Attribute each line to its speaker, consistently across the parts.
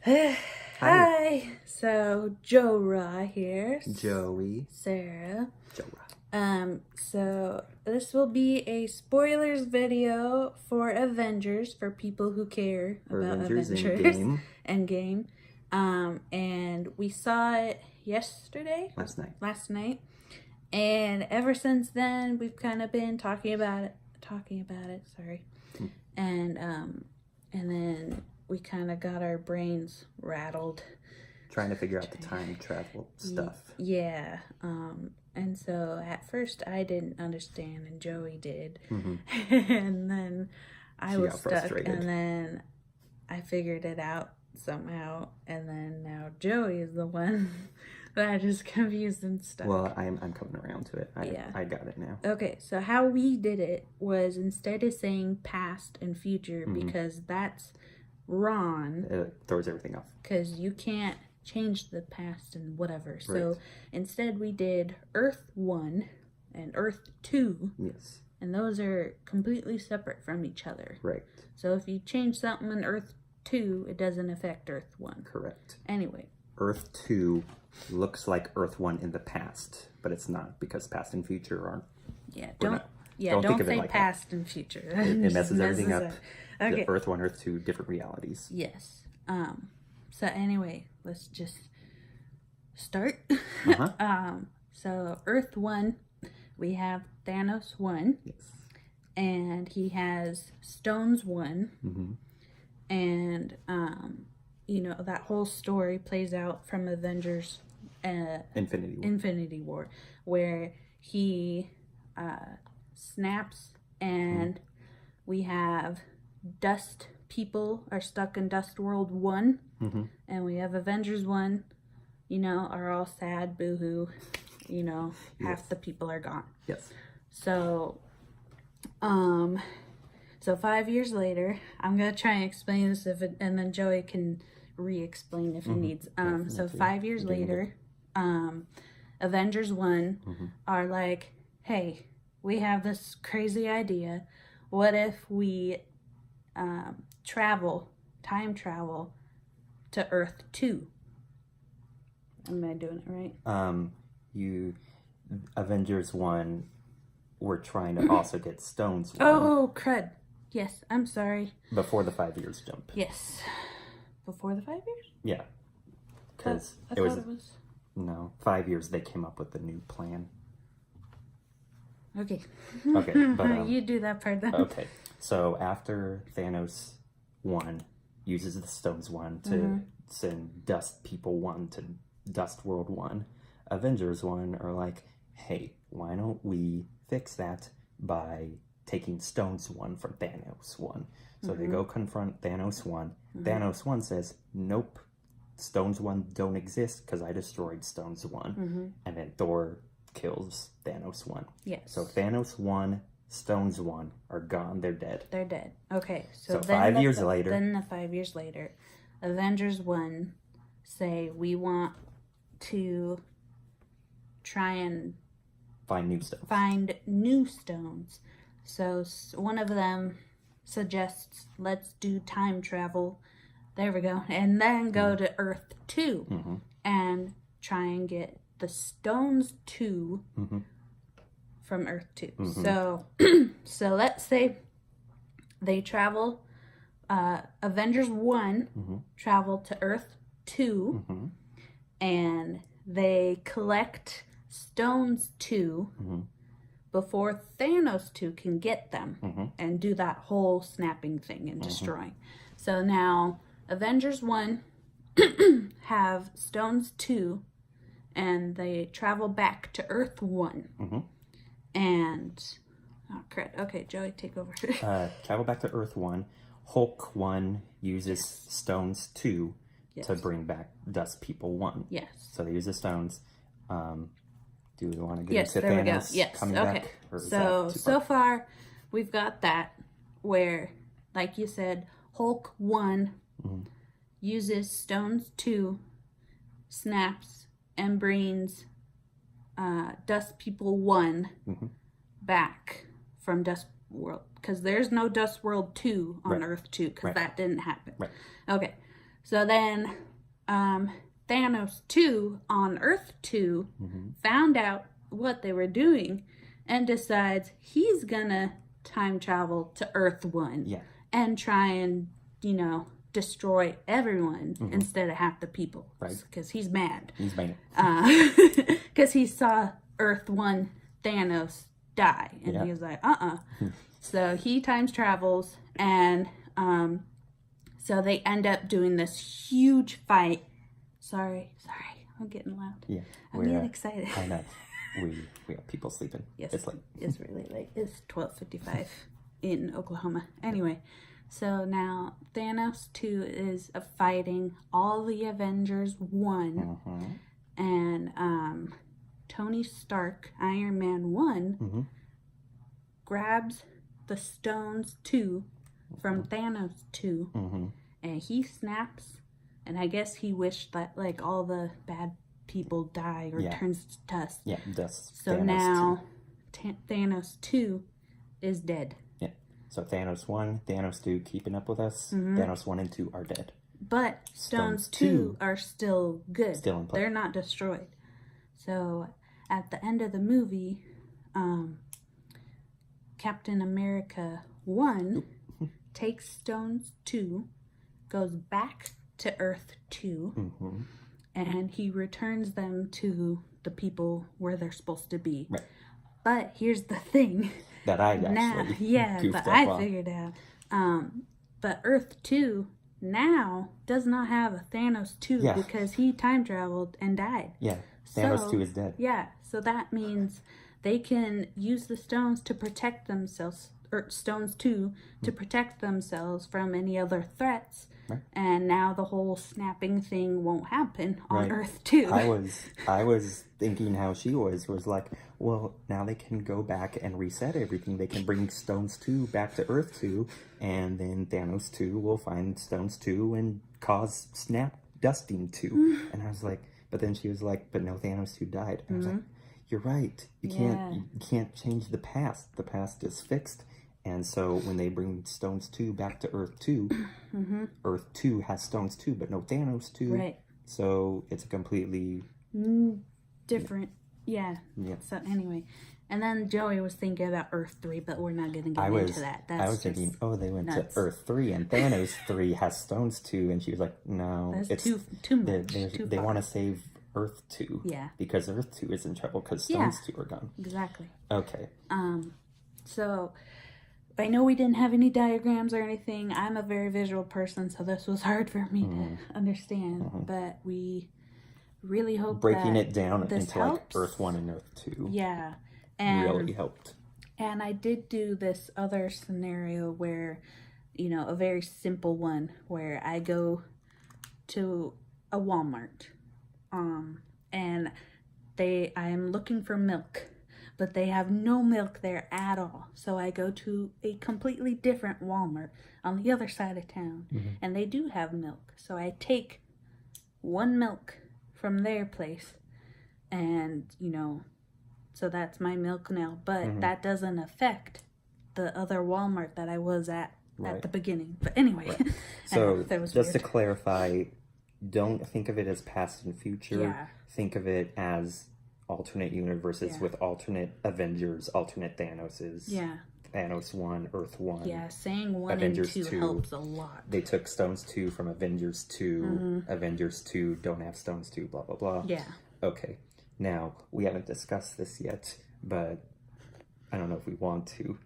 Speaker 1: Hi. So Joe Ra here.
Speaker 2: Joey.
Speaker 1: Sarah.
Speaker 2: Joe Ra.
Speaker 1: So this will be a spoilers video for Avengers for people who care about Avengers.
Speaker 2: Endgame.
Speaker 1: Endgame. And we saw it yesterday.
Speaker 2: Last night.
Speaker 1: And ever since then, we've kind of been talking about it. Sorry. And then we kind of got our brains rattled.
Speaker 2: Trying to figure out the time travel stuff.
Speaker 1: Yeah. And so at first I didn't understand and Joey did. And then I was stuck.
Speaker 2: Frustrated.
Speaker 1: And then I figured it out somehow. And then now Joey is the one that is confused and stuck.
Speaker 2: Well, I'm coming around to it. I got it now.
Speaker 1: Okay, so how we did it was instead of saying past and future, because that's wrong.
Speaker 2: It throws everything off.
Speaker 1: Because you can't change the past and whatever.
Speaker 2: Right.
Speaker 1: So instead we did Earth 1 and Earth 2.
Speaker 2: Yes.
Speaker 1: And those are completely separate from each other.
Speaker 2: Right.
Speaker 1: So if you change something in Earth 2, it doesn't affect Earth 1.
Speaker 2: Correct.
Speaker 1: Anyway.
Speaker 2: Earth 2 looks like Earth 1 in the past, but it's not because past and future aren't.
Speaker 1: Yeah,
Speaker 2: don't
Speaker 1: don't say like past and future.
Speaker 2: It messes everything up.
Speaker 1: Okay.
Speaker 2: Earth 1, Earth 2, different realities.
Speaker 1: Yes. So anyway, let's just start. So Earth 1, we have Thanos 1.
Speaker 2: Yes.
Speaker 1: And he has Stones 1. And you know, that whole story plays out from Avengers Infinity War, where he snaps and we have dust people are stuck in Dust World 1, and we have Avengers 1, you know, are all sad, boo-hoo, you know, half the people are gone.
Speaker 2: Yes.
Speaker 1: So, so 5 years later, I'm going to try and explain this and then Joey can re-explain if he needs. So 5 years later, Avengers 1 are like, hey, we have this crazy idea. What if we time travel to Earth 2? Am I doing it right?
Speaker 2: Avengers 1 were trying to also get Stones 1.
Speaker 1: Oh, crud. Yes, I'm sorry.
Speaker 2: Before the 5 years jump.
Speaker 1: Yes. Before the 5 years?
Speaker 2: Yeah. Because
Speaker 1: it was...
Speaker 2: No, 5 years they came up with the new plan.
Speaker 1: Okay.
Speaker 2: Okay, but...
Speaker 1: you do that part then.
Speaker 2: Okay, so after Thanos 1 uses the Stones 1 to send Dust People 1 to Dust World 1, Avengers 1 are like, hey, why don't we fix that by taking Stones 1 from Thanos 1? So they go confront Thanos 1. Thanos 1 says, nope, Stones 1 don't exist because I destroyed Stones 1. And then Thor kills Thanos 1.
Speaker 1: Yes.
Speaker 2: So Thanos 1, Stones 1 are gone. They're dead.
Speaker 1: They're dead. Okay.
Speaker 2: So 5 years later.
Speaker 1: Then the 5 years later, Avengers 1 say, we want to try and
Speaker 2: find new stones.
Speaker 1: Find new stones. So one of them suggests, let's do time travel. There we go. And then go to Earth 2 and try and get the Stones 2 from Earth 2. So let's say they travel, Avengers 1 travel to Earth 2 and they collect Stones 2 before Thanos 2 can get them and do that whole snapping thing and destroying. So now Avengers 1 have Stones 2 and they travel back to Earth 1. And, oh crap, okay, Joey, take over.
Speaker 2: Travel back to Earth 1. Hulk 1 uses Stones 2 to bring back Dust People 1.
Speaker 1: Yes.
Speaker 2: So they use the stones. Do we want to get into Thanos coming back?
Speaker 1: So far, we've got that where, like you said, Hulk 1 uses Stones 2, snaps, and brings Dust People 1 back from Dust World. Because there's no Dust World 2 on Earth 2, because that didn't happen. Okay, So then Thanos 2 on Earth 2 found out what they were doing and decides he's gonna time travel to Earth 1 and try and, destroy everyone instead of half the people.
Speaker 2: Right.
Speaker 1: Because he's mad.
Speaker 2: He's mad.
Speaker 1: Because he saw Earth 1 Thanos die. And he was like, So he time travels and so they end up doing this huge fight. Sorry, I'm getting loud.
Speaker 2: Yeah,
Speaker 1: I'm getting excited.
Speaker 2: I know. We have people sleeping.
Speaker 1: Yes,
Speaker 2: it's late.
Speaker 1: It's really late. It's 12:55 in Oklahoma. Anyway, so now Thanos 2 is fighting all the Avengers 1, and Tony Stark, Iron Man 1, grabs the stones 2 from Thanos 2, and he snaps. And I guess he wished that like all the bad people die or turns to dust.
Speaker 2: Yeah, dust.
Speaker 1: So
Speaker 2: Thanos
Speaker 1: now Thanos 2 is dead.
Speaker 2: Yeah. So Thanos 1, Thanos 2 keeping up with us. Thanos 1 and 2 are dead.
Speaker 1: But stones 2 are still good.
Speaker 2: Still in play.
Speaker 1: They're not destroyed. So at the end of the movie, Captain America 1 takes stones 2, goes back to Earth 2, and he returns them to the people where they're supposed to be.
Speaker 2: Right.
Speaker 1: But here's the thing.
Speaker 2: That I actually
Speaker 1: but I figured out. But Earth 2 now does not have a Thanos 2 because he time traveled and died.
Speaker 2: Yeah, Thanos 2 is dead.
Speaker 1: Yeah, so that means they can use the stones to protect themselves, or stones 2 to protect themselves from any other threats.
Speaker 2: Right.
Speaker 1: And now the whole snapping thing won't happen on Earth 2.
Speaker 2: I was thinking how she was like, well, now they can go back and reset everything. They can bring Stones 2 back to Earth 2, and then Thanos 2 will find Stones 2 and cause snap dusting 2. And I was like, but then she was like, but no, Thanos 2 died. And I was like, you're right. You can't change the past. The past is fixed. And so when they bring Stones 2 back to Earth 2, Earth 2 has Stones 2, but no Thanos 2.
Speaker 1: Right.
Speaker 2: So it's a completely
Speaker 1: different. Yeah. So anyway, and then Joey was thinking about Earth 3, but we're not going to get into that.
Speaker 2: I was thinking, they went to Earth 3 and Thanos 3 has Stones 2, and she was like, no,
Speaker 1: it's too much.
Speaker 2: They want to save Earth 2.
Speaker 1: Yeah.
Speaker 2: Because Earth 2 is in trouble because Stones 2 are gone.
Speaker 1: Exactly.
Speaker 2: Okay.
Speaker 1: So I know we didn't have any diagrams or anything. I'm a very visual person, so this was hard for me to understand. But we really hope
Speaker 2: breaking it down into
Speaker 1: helps.
Speaker 2: Like Earth 1 and Earth 2.
Speaker 1: Yeah. And
Speaker 2: really helped.
Speaker 1: And I did do this other scenario where, a very simple one where I go to a Walmart, and I am looking for milk, but they have no milk there at all. So I go to a completely different Walmart on the other side of town, and they do have milk. So I take one milk from their place, and, so that's my milk now. But that doesn't affect the other Walmart that I was at the beginning. But anyway.
Speaker 2: Right. So just to clarify, don't think of it as past and future.
Speaker 1: Yeah.
Speaker 2: Think of it as alternate universes with alternate Avengers, alternate Thanoses.
Speaker 1: Yeah.
Speaker 2: Thanos 1, Earth 1.
Speaker 1: Yeah, saying 1
Speaker 2: Avengers
Speaker 1: and 2 helps a lot.
Speaker 2: They took Stones 2 from Avengers 2. Avengers 2 don't have Stones 2, blah, blah, blah.
Speaker 1: Yeah.
Speaker 2: Okay. Now, we haven't discussed this yet, but I don't know if we want to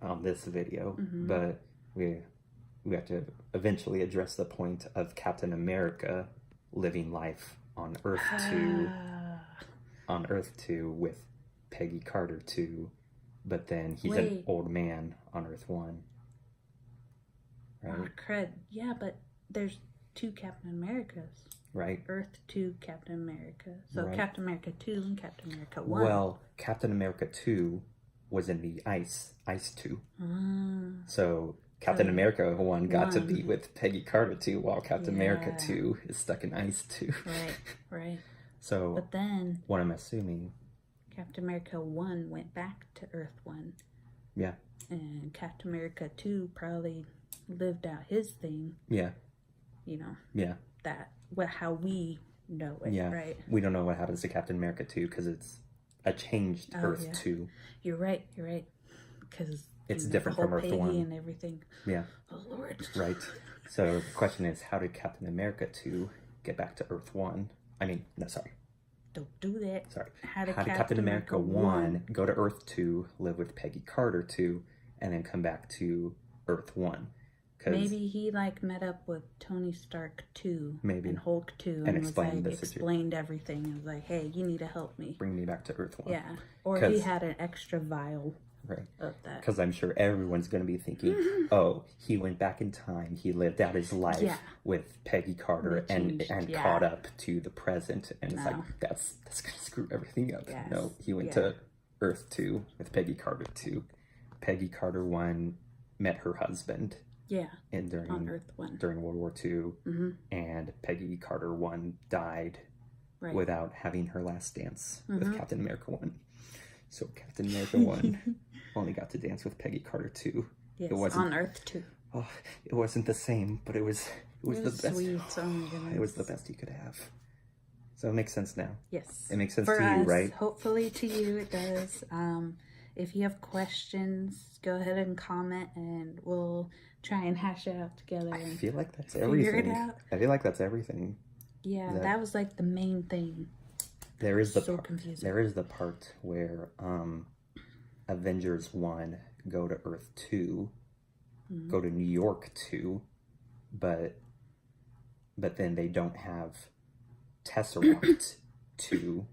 Speaker 2: on this video, but we have to eventually address the point of Captain America living life on Earth 2. On Earth 2 with Peggy Carter 2, but then he's an old man on Earth 1. Right?
Speaker 1: Oh, crud. Yeah, but there's 2 Captain Americas.
Speaker 2: Right.
Speaker 1: Earth 2, Captain America. So Captain America 2 and Captain America 1.
Speaker 2: Well, Captain America 2 was in the Ice 2. So Captain America 1 got to be with Peggy Carter 2, while Captain America 2 is stuck in Ice 2.
Speaker 1: Right.
Speaker 2: So,
Speaker 1: but then,
Speaker 2: what I'm assuming,
Speaker 1: Captain America 1 went back to Earth 1.
Speaker 2: Yeah.
Speaker 1: And Captain America 2 probably lived out his thing.
Speaker 2: Yeah. Yeah.
Speaker 1: that, how we know it,
Speaker 2: Yeah.
Speaker 1: right?
Speaker 2: We don't know what happens to Captain America 2 because it's a changed Earth 2.
Speaker 1: You're right. Because
Speaker 2: it's different from Earth
Speaker 1: Peggy
Speaker 2: 1
Speaker 1: and everything.
Speaker 2: Yeah.
Speaker 1: Oh Lord.
Speaker 2: Right. So the question is, how did Captain America 2 get back to Earth 1? I mean, no, sorry.
Speaker 1: Don't do that.
Speaker 2: Sorry.
Speaker 1: How did
Speaker 2: Captain America 1 go to Earth 2, live with Peggy Carter 2, and then come back to Earth 1?
Speaker 1: Maybe he met up with Tony Stark 2 and Hulk 2 and explained everything. It was like, hey, you need to help me.
Speaker 2: Bring me back to Earth 1.
Speaker 1: Yeah. Or he had an extra vial of that.
Speaker 2: Because I'm sure everyone's going to be thinking, oh, he went back in time. He lived out his life with Peggy Carter and caught up to the present. And it's like, that's going to screw everything up. Yes. No, he went to Earth 2 with Peggy Carter 2. Peggy Carter 1 met her husband.
Speaker 1: Yeah,
Speaker 2: and
Speaker 1: on Earth 1.
Speaker 2: During World War II, and Peggy Carter 1 died without having her last dance with Captain America 1. So Captain America 1 only got to dance with Peggy Carter 2.
Speaker 1: Yes, it wasn't, on Earth 2.
Speaker 2: Oh, it wasn't the same, but it was the best.
Speaker 1: Sweet. Oh my goodness.
Speaker 2: It was the best you could have. So it makes sense now.
Speaker 1: Yes.
Speaker 2: It makes sense
Speaker 1: for
Speaker 2: to
Speaker 1: us,
Speaker 2: you, right?
Speaker 1: Hopefully to you it does. If you have questions, go ahead and comment and we'll try and hash it out together.
Speaker 2: I feel like that's everything.
Speaker 1: Figure it out.
Speaker 2: I feel like that's everything.
Speaker 1: Yeah, that was the main thing.
Speaker 2: There is
Speaker 1: confusing.
Speaker 2: There is the part where Avengers 1 go to Earth 2, go to New York 2, but then they don't have Tesseract 2.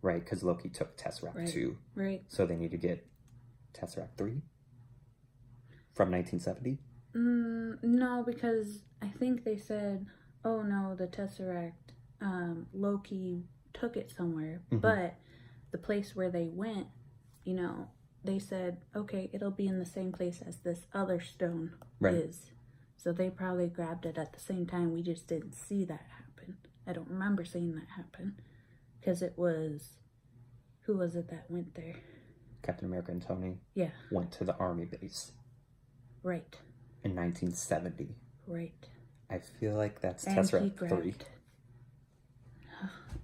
Speaker 2: Right, because Loki took Tesseract 2.
Speaker 1: Right.
Speaker 2: So they need to get Tesseract 3 from 1970?
Speaker 1: No, because I think they said, oh no, the Tesseract, Loki took it somewhere. But the place where they went, they said, okay, it'll be in the same place as this other stone is. So they probably grabbed it at the same time. We just didn't see that happen. I don't remember seeing that happen. Because it was, who was it that went there?
Speaker 2: Captain America and Tony.
Speaker 1: Yeah.
Speaker 2: Went to the army base.
Speaker 1: Right.
Speaker 2: In 1970.
Speaker 1: Right.
Speaker 2: I feel like that's Tesseract 3.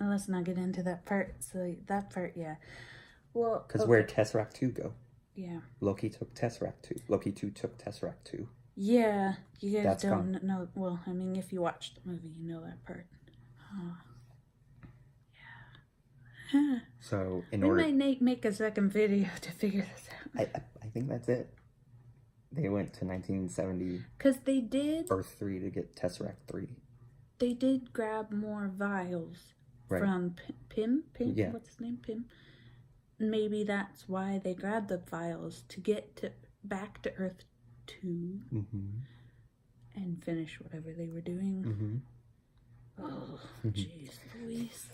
Speaker 1: Let's not get into that part. So that part, yeah. Well,
Speaker 2: because where'd Tesseract 2 go?
Speaker 1: Yeah.
Speaker 2: Loki took Tesseract 2. Loki 2 took Tesseract 2.
Speaker 1: Yeah. You guys don't know. Well, I mean, if you watch the movie, you know that part.
Speaker 2: So
Speaker 1: we might make a second video to figure this
Speaker 2: out. I think that's it. They went to 1970.
Speaker 1: Because they did
Speaker 2: Earth 3 to get Tesseract 3.
Speaker 1: They did grab more vials from Pym.
Speaker 2: Yeah.
Speaker 1: What's his name? Pym. Maybe that's why they grabbed the vials to get back to Earth 2 and finish whatever they were doing. Oh, jeez, Louise.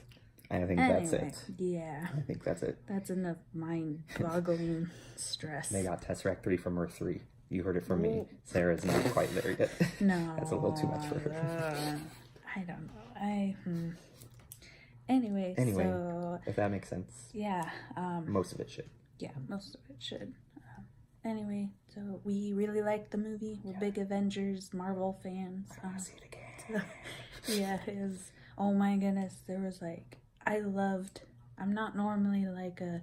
Speaker 2: I think that's it.
Speaker 1: Yeah.
Speaker 2: I think that's it.
Speaker 1: That's enough mind-boggling stress.
Speaker 2: They got Tesseract 3 from Earth 3. You heard it from me. Sarah's not quite there yet.
Speaker 1: No.
Speaker 2: That's a little too much for her.
Speaker 1: I don't know. Anyway, so...
Speaker 2: if that makes sense.
Speaker 1: Yeah.
Speaker 2: Most of it should.
Speaker 1: Yeah, most of it should. Anyway, so we really like the movie. We're big Avengers, Marvel fans.
Speaker 2: I want to see it again.
Speaker 1: Yeah, it was... Oh my goodness, there was I'm not normally a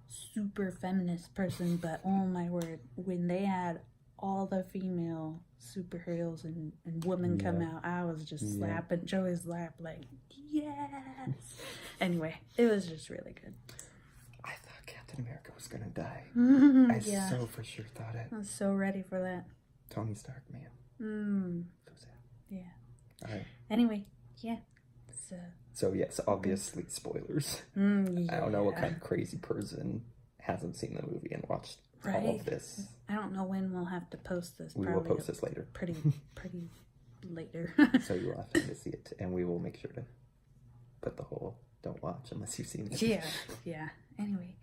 Speaker 1: super feminist person, but oh my word, when they had all the female superheroes and women come out, I was just slapping Joey's lap yes. Anyway, it was just really good.
Speaker 2: I thought Captain America was gonna die. I so for sure thought it.
Speaker 1: I was so ready for that.
Speaker 2: Tony Stark, man. So sad.
Speaker 1: Yeah.
Speaker 2: All right.
Speaker 1: Anyway, yeah.
Speaker 2: So yes, obviously spoilers. I don't know what kind of crazy person hasn't seen the movie and watched all of this.
Speaker 1: I don't know when we'll have to post this.
Speaker 2: We will post this later.
Speaker 1: Pretty later.
Speaker 2: So you will have time to see it, and we will make sure to put the whole "don't watch" unless you've seen it.
Speaker 1: Yeah. Anyway,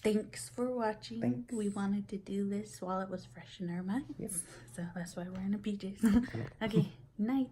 Speaker 1: thanks for watching.
Speaker 2: Thanks.
Speaker 1: We wanted to do this while it was fresh in our minds.
Speaker 2: Yes.
Speaker 1: So that's why we're in the PJs. Okay, night.